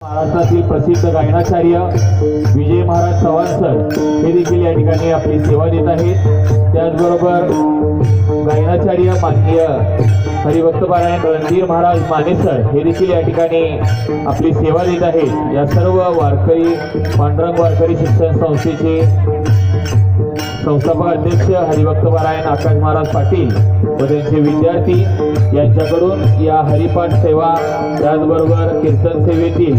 महाराष्ट्रातील प्रसिद्ध गायनाचार्य विजय महाराज चव्हाण सर हे देखील या ठिकाणी आपली सेवा देत आहेत। त्याचबरोबर गायनाचार्य माननीय हरिभक्त पारायण रणधीर महाराज माने सर हे देखील या ठिकाणी आपली सेवा देत आहेत। या सर्व वारकरी पांडुरंग वारकरी शिक्षण संस्थेचे संस्थापक अध्यक्ष हरिभक्त पारायण आकाश महाराज पाटील व त्यांचे विद्यार्थी यांच्याकडून या हरिपाठ सेवा त्याचबरोबर कीर्तन सेवेतील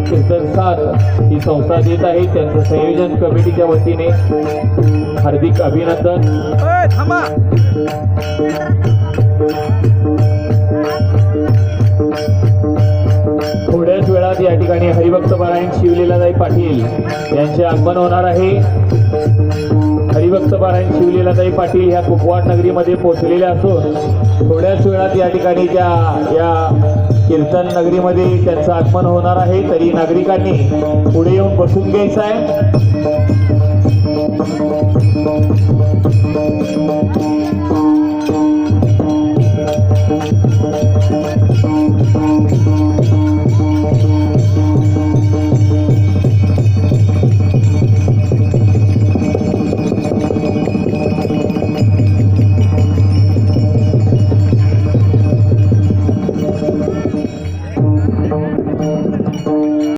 कीर्तन साथ ही संस्था देत आहे। त्यांचं संयोजन कमिटीच्या वतीने हार्दिक अभिनंदन। थोड्याच वेळात या ठिकाणी हरिभक्त पारायण शिवलीलाताई पाटील यांचे आगमन होणार आहे। हरिभक्त पारायण शिवलीलाताई पाटील ह्या कुपवाड नगरीमध्ये पोहोचलेल्या असून थोड्याच वेळात या ठिकाणी या कीर्तन नगरीमध्ये त्यांचं आगमन होणार आहे। तरी नागरिकांनी पुढे येऊन बसून घ्यायचं आहे।